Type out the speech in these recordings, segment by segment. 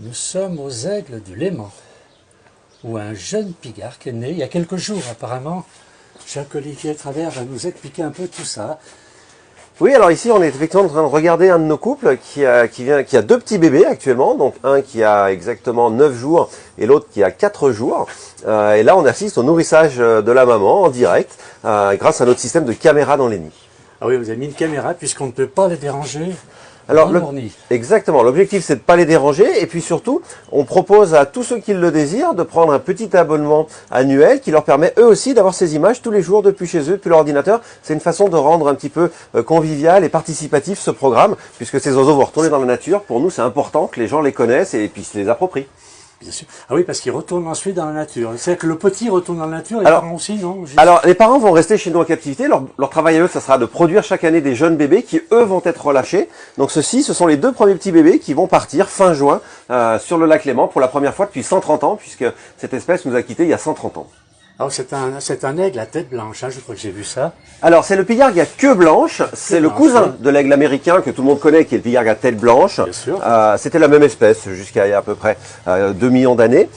Nous sommes aux Aigles du Léman, où un jeune pigargue est né il y a quelques jours apparemment. Jacques-Olivier Travers va nous expliquer un peu tout ça. Oui, alors ici on est effectivement en train de regarder un de nos couples qui a deux petits bébés actuellement, donc un qui a exactement 9 jours et l'autre qui a 4 jours. Et là on assiste au nourrissage de la maman en direct grâce à notre système de caméra dans les nids. Ah oui, vous avez mis une caméra puisqu'on ne peut pas les déranger. Alors, exactement. L'objectif, c'est de pas les déranger. Et puis surtout, on propose à tous ceux qui le désirent de prendre un petit abonnement annuel qui leur permet eux aussi d'avoir ces images tous les jours depuis chez eux, depuis leur ordinateur. C'est une façon de rendre un petit peu convivial et participatif ce programme, puisque ces oiseaux vont retourner dans la nature. Pour nous, c'est important que les gens les connaissent et puis se les approprient. Bien sûr. Ah oui, parce qu'ils retournent ensuite dans la nature. C'est-à-dire que le petit retourne dans la nature, les parents aussi, non? Alors, les parents vont rester chez nous en captivité. Leur travail à eux, ça sera de produire chaque année des jeunes bébés qui, eux, vont être relâchés. Donc, ce sont les 2 premiers petits bébés qui vont partir fin juin sur le lac Léman pour la première fois depuis 130 ans, puisque cette espèce nous a quittés il y a 130 ans. Alors, c'est un aigle à tête blanche, hein, je crois que j'ai vu ça. Alors, c'est le pigargue à queue blanche. C'est le cousin de l'aigle américain que tout le monde connaît, qui est le pigargue à tête blanche. Bien sûr. C'était la même espèce jusqu'à il y a à peu près 2 millions d'années.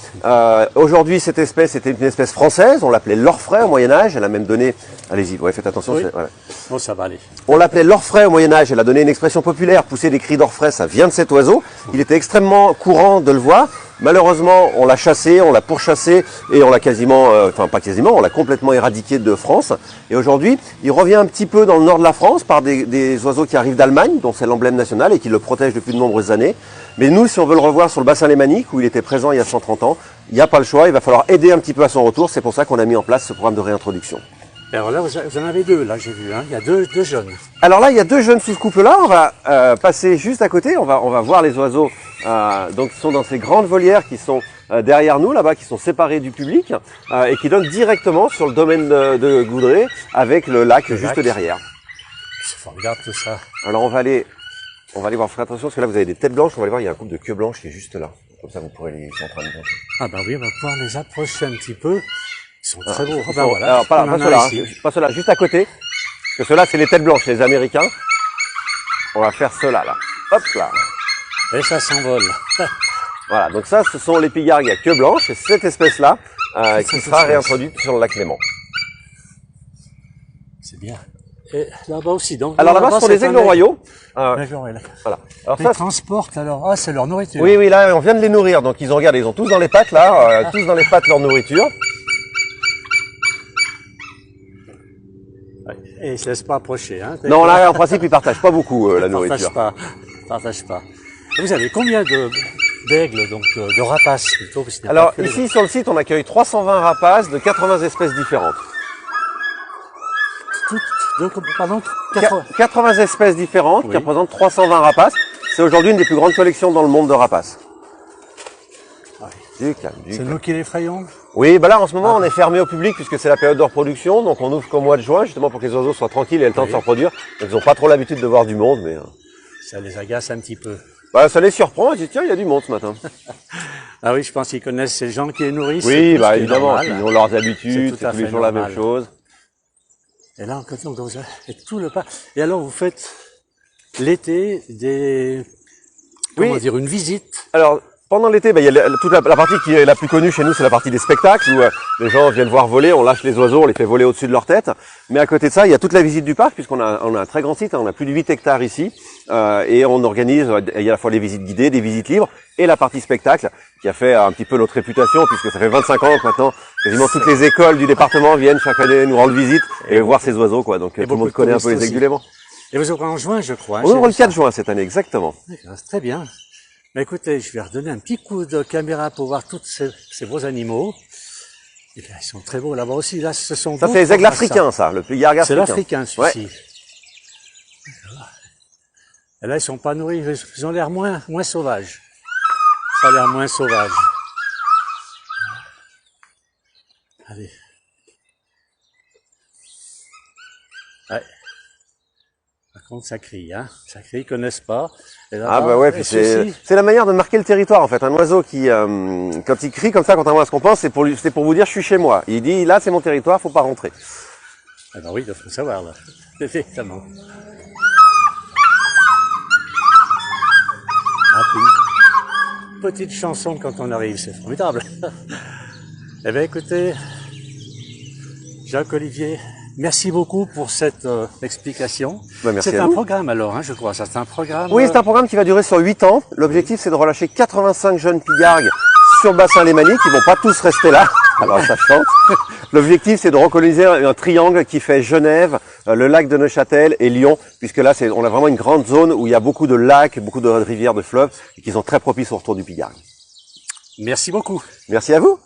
Aujourd'hui, cette espèce était une espèce française. On l'appelait l'orfraie au Moyen-Âge. Elle a même donné... Allez-y, ouais, faites attention. Oui. Ouais. Bon, ça va aller. On l'appelait l'orfraie au Moyen-Âge. Elle a donné une expression populaire. Pousser des cris d'orfraie, ça vient de cet oiseau. Il était extrêmement courant de le voir. Malheureusement, on l'a chassé, on l'a pourchassé et on l'a quasiment, enfin pas quasiment, on l'a complètement éradiqué de France. Et aujourd'hui, il revient un petit peu dans le nord de la France par des oiseaux qui arrivent d'Allemagne, dont c'est l'emblème national et qui le protège depuis de nombreuses années. Mais nous, si on veut le revoir sur le bassin lémanique, où il était présent il y a 130 ans, il n'y a pas le choix, il va falloir aider un petit peu à son retour. C'est pour ça qu'on a mis en place ce programme de réintroduction. Alors là, vous en avez 2, là, j'ai vu, hein. Il y a deux jeunes. Alors là, il y a 2 jeunes sous ce couple-là. On va passer juste à côté. On va voir les oiseaux. Donc, ils sont dans ces grandes volières qui sont derrière nous, là-bas, qui sont séparées du public et qui donnent directement sur le domaine de Goudré avec le lac juste derrière. C'est formidable tout ça. Alors, on va aller voir. Faites attention parce que là, vous avez des têtes blanches. On va aller voir. Il y a un couple de queues blanches qui est juste là. Comme ça, vous pourrez ils sont en train de manger. Ah bah oui, on va pouvoir les approcher un petit peu. Ils sont très beaux. Ah, voilà. Alors, pas ceux-là, juste à côté. Parce que ceux-là, c'est les têtes blanches, les Américains. On va faire ceux-là, là. Hop là. Et ça s'envole. Voilà, donc ça, ce sont les pigargues à queue blanche, et cette espèce-là qui sera réintroduite sur le lac Léman. C'est bien. Et là-bas aussi, donc. Alors là-bas, ce sont les aigles royaux. Voilà. Alors ils transportent alors. Ah, c'est leur nourriture. Oui, là, on vient de les nourrir. Donc ils ont tous dans les pattes là, tous dans les pattes leur nourriture. Et ils se laissent pas approcher, hein. Non, là, en principe, ils partagent pas beaucoup la nourriture. Partagent pas. Et vous avez combien d'aigles, donc de rapaces plutôt? Alors ici, sur le site, on accueille 320 rapaces de 80 espèces différentes. Donc, pardon, 80 espèces différentes qui représentent 320 rapaces. C'est aujourd'hui une des plus grandes collections dans le monde de rapaces. Du calme. C'est nous qui les frayons? Oui, bah là en ce moment on est fermé au public puisque c'est la période de reproduction, donc on ouvre qu'au mois de juin justement pour que les oiseaux soient tranquilles et aient le temps de se reproduire. Donc ils n'ont pas trop l'habitude de voir du monde, mais ça les agace un petit peu. Bah ça les surprend. Ils disent tiens il y a du monde ce matin. Ah oui, je pense qu'ils connaissent ces gens qui les nourrissent. Oui, bah évidemment, ils ont leurs habitudes, c'est tous les jours la même chose. Et là, donc, vous avez tout le pas. Et alors, vous faites l'été une visite. Alors, pendant l'été, il y a toute la partie qui est la plus connue chez nous, c'est la partie des spectacles où les gens viennent voir voler, on lâche les oiseaux, on les fait voler au-dessus de leur tête. Mais à côté de ça, il y a toute la visite du parc puisqu'on a un très grand site, on a plus de 8 hectares ici. Et on organise, il y a à la fois les visites guidées, des visites libres et la partie spectacle qui a fait un petit peu notre réputation puisque ça fait 25 ans que maintenant quasiment toutes les écoles du département viennent chaque année nous rendre visite et voir ces oiseaux quoi. Donc tout le monde connaît un peu les aigles du Léman. Et vous ouvrez en juin, je crois. On ouvre le 4 juin cette année, exactement. C'est très bien. Mais écoutez, je vais redonner un petit coup de caméra pour voir tous ces beaux animaux. Et bien, ils sont très beaux là-bas aussi. Là, ce sont ça c'est les aigles africains, ça, le pigargue africain. C'est l'africain, celui-ci. Ouais. Et là, ils sont pas nourris, ils ont l'air moins sauvages. Ça a l'air moins sauvage. Allez. Ouais. Par contre, ça crie, hein. Ça crie, ils connaissent pas. Ah bah ouais, puis c'est la manière de marquer le territoire en fait. Un oiseau qui, quand il crie comme ça, contrairement à ce qu'on pense, c'est pour vous dire je suis chez moi. Il dit là c'est mon territoire, faut pas rentrer. Ah bah oui, il faut savoir là. Effectivement. petite chanson quand on arrive, c'est formidable. Eh bien écoutez, Jacques-Olivier, merci beaucoup pour cette explication. Ben, merci c'est à un vous. programme alors, hein, je crois, ça c'est un programme. Oui, c'est un programme qui va durer sur 8 ans. L'objectif, c'est de relâcher 85 jeunes pigargues sur le bassin lémanique. Ils vont pas tous rester là. Alors ça chante. L'objectif, c'est de recoloniser un triangle qui fait Genève, le lac de Neuchâtel et Lyon, puisque là, on a vraiment une grande zone où il y a beaucoup de lacs, beaucoup de rivières, de fleuves, et qui sont très propices au retour du pigargue. Merci beaucoup. Merci à vous.